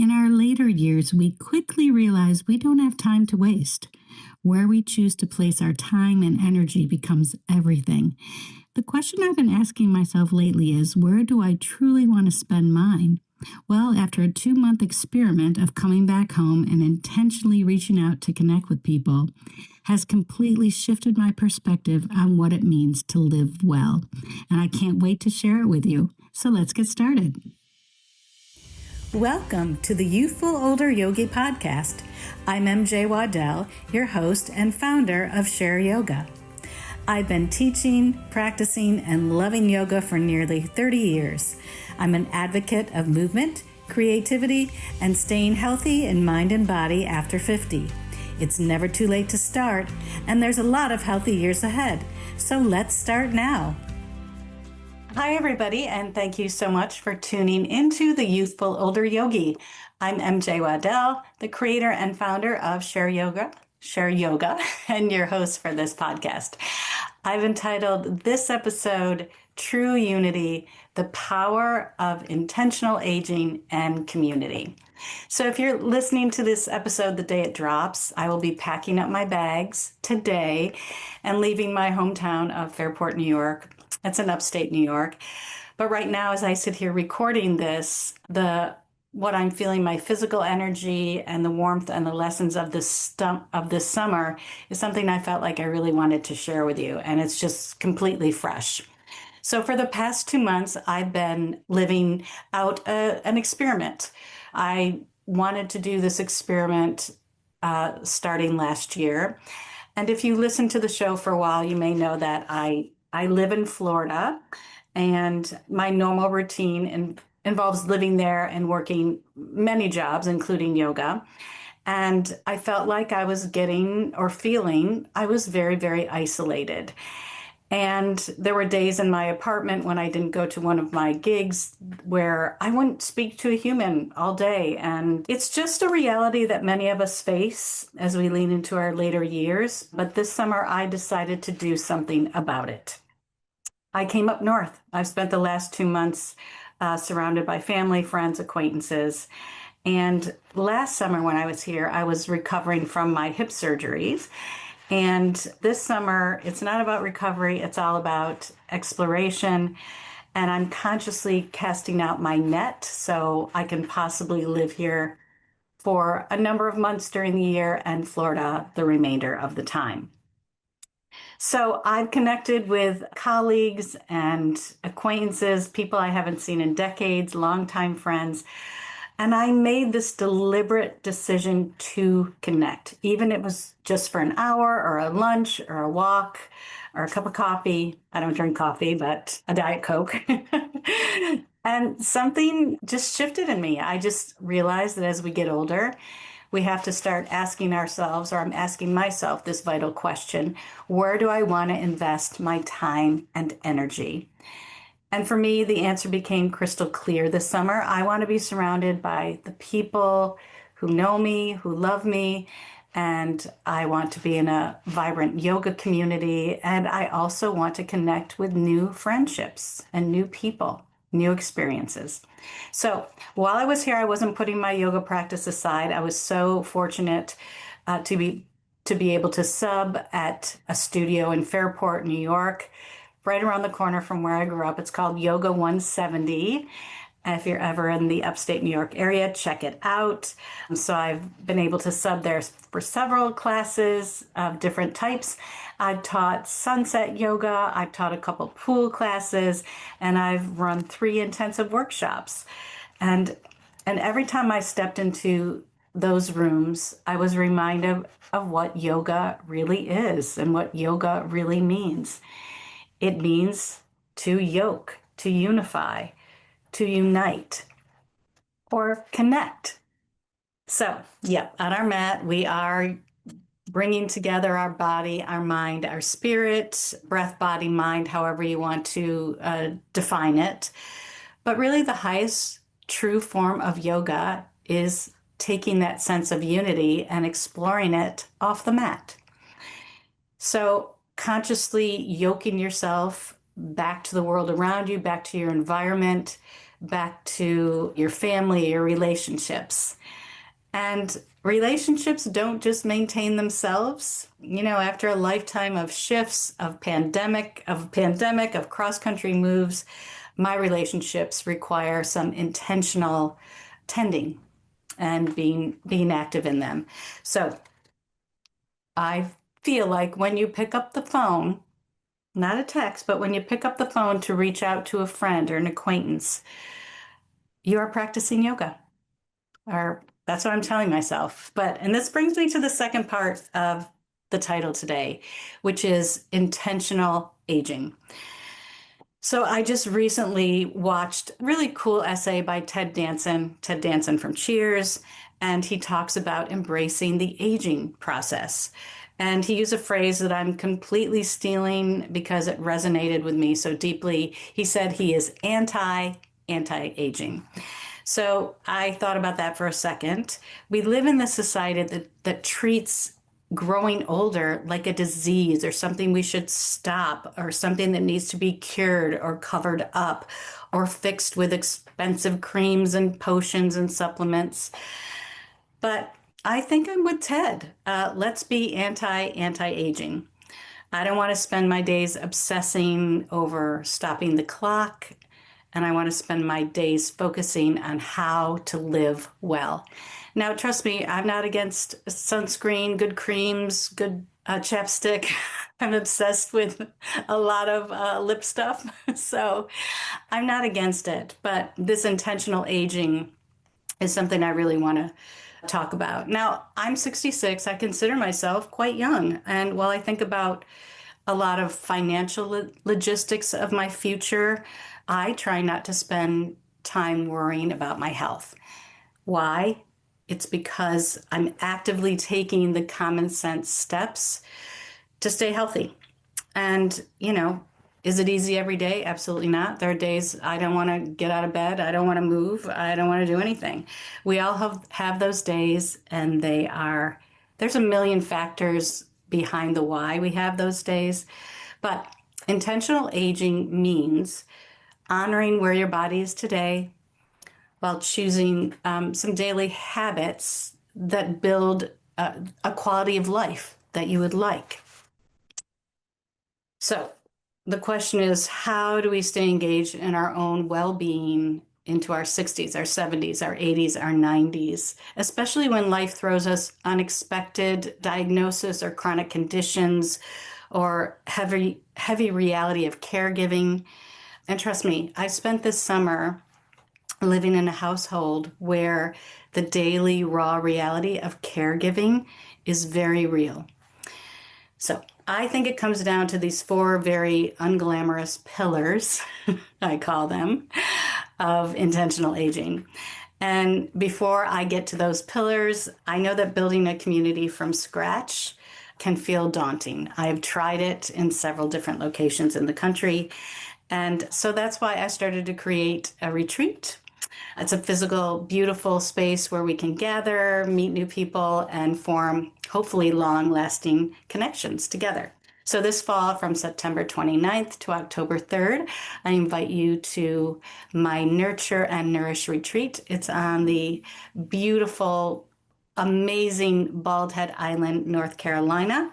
In our later years, we quickly realize we don't have time to waste. Where we choose to place our time and energy becomes everything. The question I've been asking myself lately is, where do I truly want to spend mine? Well, after a 2-month experiment of coming back home and intentionally reaching out to connect with people, has completely shifted my perspective on what it means to live well. And I can't wait to share it with you. So let's get started. Welcome to the Youthful Older Yogi podcast. I'm MJ Waddell, your host and founder of Share Yoga. I've been teaching, practicing, and loving yoga for nearly 30 years. I'm an advocate of movement, creativity, and staying healthy in mind and body after 50. It's never too late to start, and there's a lot of healthy years ahead. So let's start now. Hi, everybody, and thank you so much for tuning into the Youthful Older Yogi. I'm MJ Waddell, the creator and founder of Share Yoga, and your host for this podcast. I've entitled this episode, True Unity, the Power of Intentional Aging and Community. So if you're listening to this episode the day it drops, I will be packing up my bags today and leaving my hometown of Fairport, New York. It's in upstate New York. But right now, as I sit here recording this, what I'm feeling, my physical energy and the warmth and the lessons of this summer is something I felt like I really wanted to share with you. And it's just completely fresh. So for the past 2 months, I've been living out an experiment. I wanted to do this experiment starting last year. And if you listen to the show for a while, you may know that I live in Florida, and my normal routine involves living there and working many jobs, including yoga. And I felt like I was I was very, very isolated. And there were days in my apartment when I didn't go to one of my gigs where I wouldn't speak to a human all day. And it's just a reality that many of us face as we lean into our later years. But this summer, I decided to do something about it. I came up north. I've spent the last 2 months surrounded by family, friends, acquaintances. And last summer when I was here, I was recovering from my hip surgeries. And this summer, it's not about recovery, it's all about exploration. And I'm consciously casting out my net so I can possibly live here for a number of months during the year and Florida the remainder of the time. So I've connected with colleagues and acquaintances, people I haven't seen in decades, longtime friends. And I made this deliberate decision to connect, even if it was just for an hour or a lunch or a walk or a cup of coffee. I don't drink coffee, but a Diet Coke. And something just shifted in me. I just realized that as we get older, we have to start asking ourselves, or I'm asking myself this vital question: where do I want to invest my time and energy? And for me, the answer became crystal clear this summer. I want to be surrounded by the people who know me, who love me, and I want to be in a vibrant yoga community. And I also want to connect with new friendships and new people, new experiences. So while I was here, I wasn't putting my yoga practice aside. I was so fortunate to be able to sub at a studio in Fairport, New York, right around the corner from where I grew up. It's called Yoga 170. And if you're ever in the upstate New York area, check it out. So I've been able to sub there for several classes of different types. I've taught sunset yoga, I've taught a couple pool classes, and I've run 3 intensive workshops. And every time I stepped into those rooms, I was reminded of what yoga really is and what yoga really means. It means to yoke, to unify, to unite, or connect. So, on our mat, we are bringing together our body, our mind, our spirit, breath, body, mind, however you want to define it. But really, the highest true form of yoga is taking that sense of unity and exploring it off the mat. So consciously yoking yourself back to the world around you, back to your environment, back to your family, your relationships. And relationships don't just maintain themselves. After a lifetime of shifts, of cross-country moves, my relationships require some intentional tending and being active in them. So I feel like when you pick up the phone, not a text, but when you pick up the phone to reach out to a friend or an acquaintance, you are practicing yoga. Or that's what I'm telling myself. And this brings me to the second part of the title today, which is intentional aging. So I just recently watched a really cool essay by Ted Danson from Cheers, and he talks about embracing the aging process. And he used a phrase that I'm completely stealing because it resonated with me so deeply. He said he is anti-aging. So I thought about that for a second. We live in this society that treats growing older like a disease or something we should stop or something that needs to be cured or covered up or fixed with expensive creams and potions and supplements. But I think I'm with Ted. Let's be anti-aging. I don't want to spend my days obsessing over stopping the clock, and I want to spend my days focusing on how to live well. Now, trust me, I'm not against sunscreen, good creams, good chapstick. I'm obsessed with a lot of lip stuff, so I'm not against it. But this intentional aging is something I really want to talk about. Now, I'm 66. I consider myself quite young. And while I think about a lot of financial logistics of my future, I try not to spend time worrying about my health. Why? It's because I'm actively taking the common sense steps to stay healthy. And, is it easy every day? Absolutely not. There are days I don't want to get out of bed. I don't want to move. I don't want to do anything. We all have those days, and there's a million factors behind the why we have those days. But intentional aging means honoring where your body is today while choosing some daily habits that build a quality of life that you would like. So the question is, how do we stay engaged in our own well-being into our 60s, our 70s, our 80s, our 90s, especially when life throws us unexpected diagnosis or chronic conditions or heavy reality of caregiving? And trust me, I spent this summer living in a household where the daily raw reality of caregiving is very real. So I think it comes down to these 4 very unglamorous pillars, I call them, of intentional aging. And before I get to those pillars, I know that building a community from scratch can feel daunting. I've tried it in several different locations in the country. And so that's why I started to create a retreat. It's a physical, beautiful space where we can gather, meet new people, and form hopefully long-lasting connections together. So this fall, from September 29th to October 3rd, I invite you to my Nurture and Nourish retreat. It's on the beautiful, amazing Bald Head Island, North Carolina.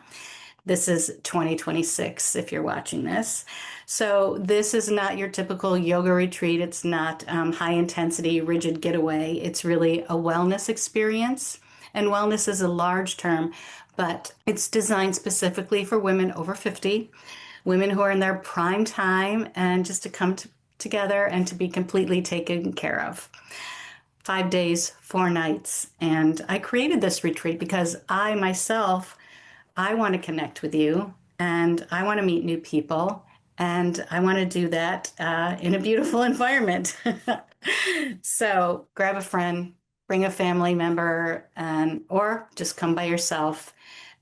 This is 2026 if you're watching this. So this is not your typical yoga retreat. It's not high intensity, rigid getaway. It's really a wellness experience. And wellness is a large term, but it's designed specifically for women over 50, women who are in their prime time, and just to come together and to be completely taken care of. 5 days, 4 nights. And I created this retreat because I want to connect with you, and I want to meet new people, and I want to do that in a beautiful environment. So grab a friend, bring a family member, or just come by yourself,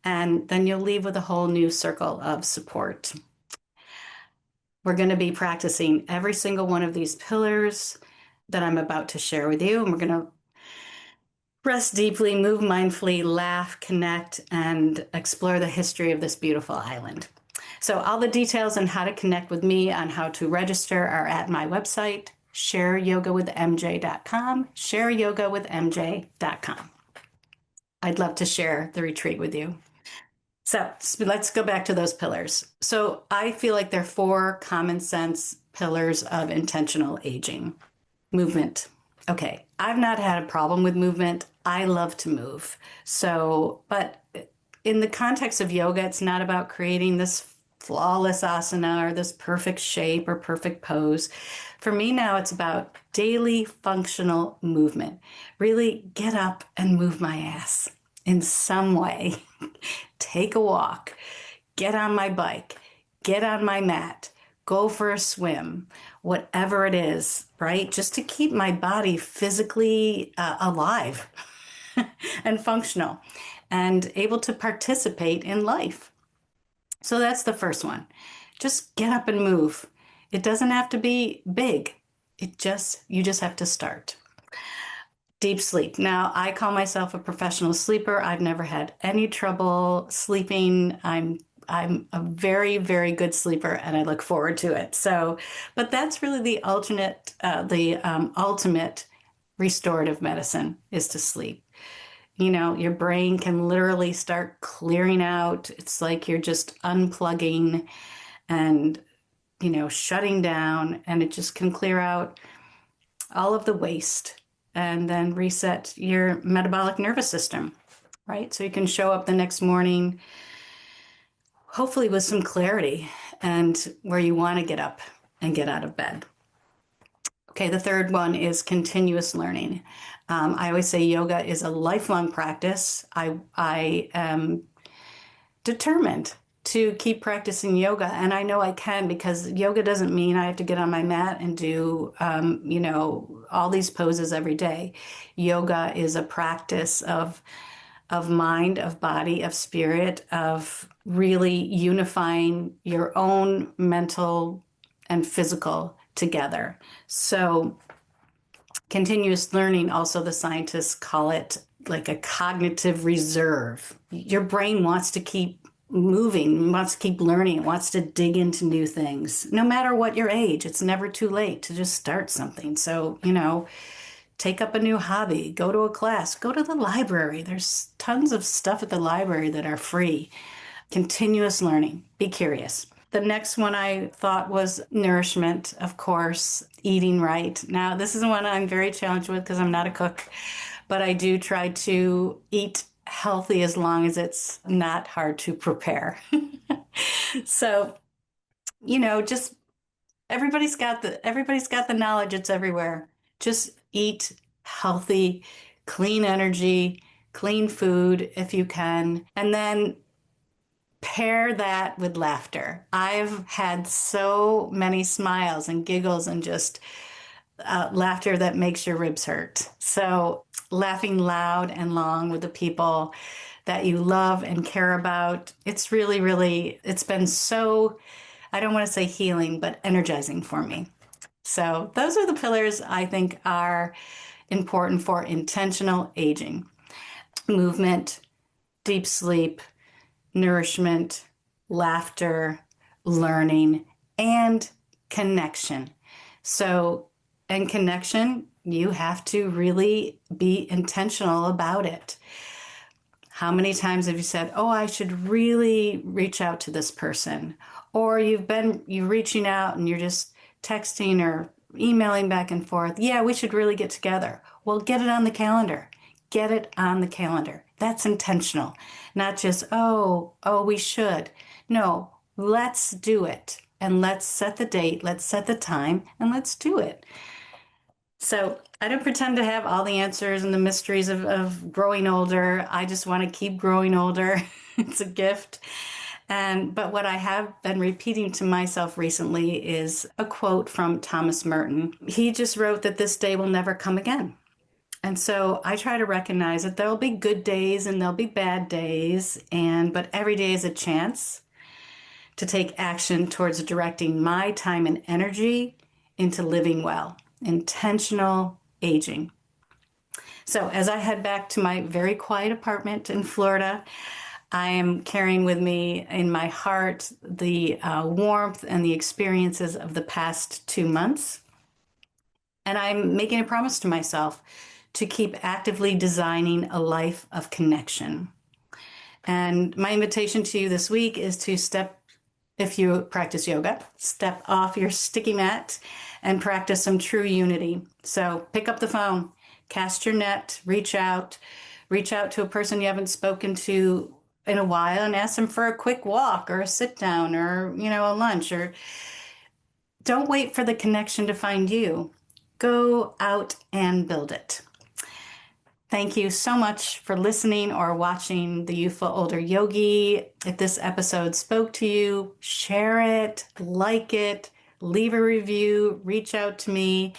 and then you'll leave with a whole new circle of support. We're going to be practicing every single one of these pillars that I'm about to share with you, and we're going to rest deeply, move mindfully, laugh, connect, and explore the history of this beautiful island. So all the details on how to connect with me, on how to register, are at my website, shareyogawithmj.com, shareyogawithmj.com. I'd love to share the retreat with you. So let's go back to those pillars. So I feel like there are 4 common sense pillars of intentional aging. Movement. Okay, I've not had a problem with movement. I love to move. So, but in the context of yoga, it's not about creating this flawless asana or this perfect shape or perfect pose. For me now, it's about daily functional movement. Really get up and move my ass in some way. Take a walk, get on my bike, get on my mat, go for a swim, whatever it is, right? Just to keep my body physically alive and functional and able to participate in life. So that's the first one. Just get up and move. It doesn't have to be big. You just have to start. Deep sleep. Now, I call myself a professional sleeper. I've never had any trouble sleeping. I'm a very, very good sleeper, and I look forward to it. So, but that's really the ultimate restorative medicine is to sleep. You know, your brain can literally start clearing out. It's like you're just unplugging and, shutting down, and it just can clear out all of the waste and then reset your metabolic nervous system, right? So you can show up the next morning, hopefully with some clarity and where you want to get up and get out of bed. Okay, the third one is continuous learning. I always say yoga is a lifelong practice. I am determined to keep practicing yoga, and I know I can, because yoga doesn't mean I have to get on my mat and do, all these poses every day. Yoga is a practice of mind, of body, of spirit, of really unifying your own mental and physical together. So continuous learning, also the scientists call it like a cognitive reserve. Your brain wants to keep moving, wants to keep learning, wants to dig into new things. No matter what your age, it's never too late to just start something. So, take up a new hobby, go to a class, go to the library. There's tons of stuff at the library that are free. Continuous learning, be curious. The next one I thought was nourishment, of course, eating right. Now, this is one I'm very challenged with because I'm not a cook, but I do try to eat healthy as long as it's not hard to prepare. So, just everybody's got the knowledge. It's everywhere. Just eat healthy, clean energy, clean food if you can, and then pair that with laughter. I've had so many smiles and giggles and just laughter that makes your ribs hurt. So laughing loud and long with the people that you love and care about, it's really, really, it's been so, I don't want to say healing, but energizing for me. So those are the pillars I think are important for intentional aging. Movement, deep sleep, nourishment, laughter, learning, and connection. So, and connection, you have to really be intentional about it. How many times have you said, oh, I should really reach out to this person? Or you're reaching out and you're just texting or emailing back and forth. Yeah, we should really get together. Well, get it on the calendar. Get it on the calendar. That's intentional. Not just, oh, we should. No, let's do it. And let's set the date, let's set the time, and let's do it. So I don't pretend to have all the answers and the mysteries of growing older. I just want to keep growing older. It's a gift. But what I have been repeating to myself recently is a quote from Thomas Merton. He just wrote that this day will never come again. And so I try to recognize that there'll be good days and there'll be bad days, but every day is a chance to take action towards directing my time and energy into living well, intentional aging. So as I head back to my very quiet apartment in Florida, I am carrying with me in my heart the warmth and the experiences of the past 2 months. And I'm making a promise to myself to keep actively designing a life of connection. And my invitation to you this week is to if you practice yoga, step off your sticky mat and practice some true unity. So pick up the phone, cast your net, reach out to a person you haven't spoken to in a while and ask them for a quick walk or a sit down or, a lunch. Or don't wait for the connection to find you. Go out and build it. Thank you so much for listening or watching The Youthful Older Yogi. If this episode spoke to you, share it, like it, leave a review, reach out to me.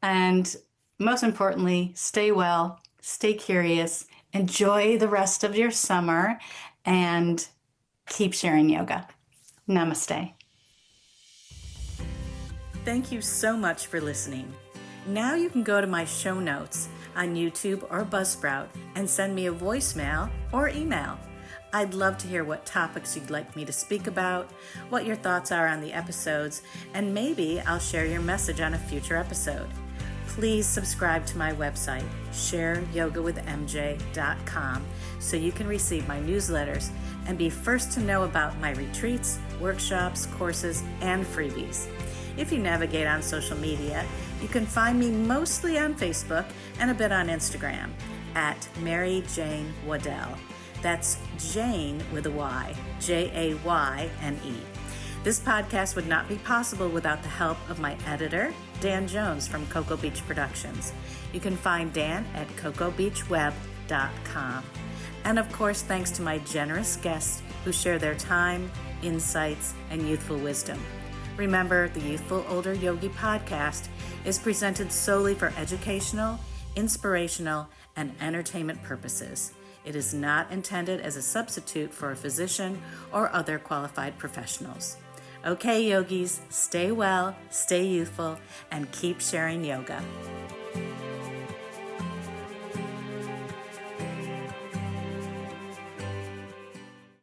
And most importantly, stay well, stay curious, enjoy the rest of your summer, and keep sharing yoga. Namaste. Thank you so much for listening. Now you can go to my show notes on YouTube or Buzzsprout and send me a voicemail or email. I'd love to hear what topics you'd like me to speak about, what your thoughts are on the episodes, and maybe I'll share your message on a future episode. Please subscribe to my website, shareyogawithmj.com, so you can receive my newsletters and be first to know about my retreats, workshops, courses, and freebies. If you navigate on social media, you can find me mostly on Facebook and a bit on Instagram at Mary Jane Waddell. That's Jane with a Y, Jayne. This podcast would not be possible without the help of my editor, Dan Jones from Cocoa Beach Productions. You can find Dan at cocoabeachweb.com. And of course, thanks to my generous guests who share their time, insights, and youthful wisdom. Remember, the Youthful Older Yogi podcast is presented solely for educational, inspirational, and entertainment purposes. It is not intended as a substitute for a physician or other qualified professionals. Okay, yogis, stay well, stay youthful, and keep sharing yoga.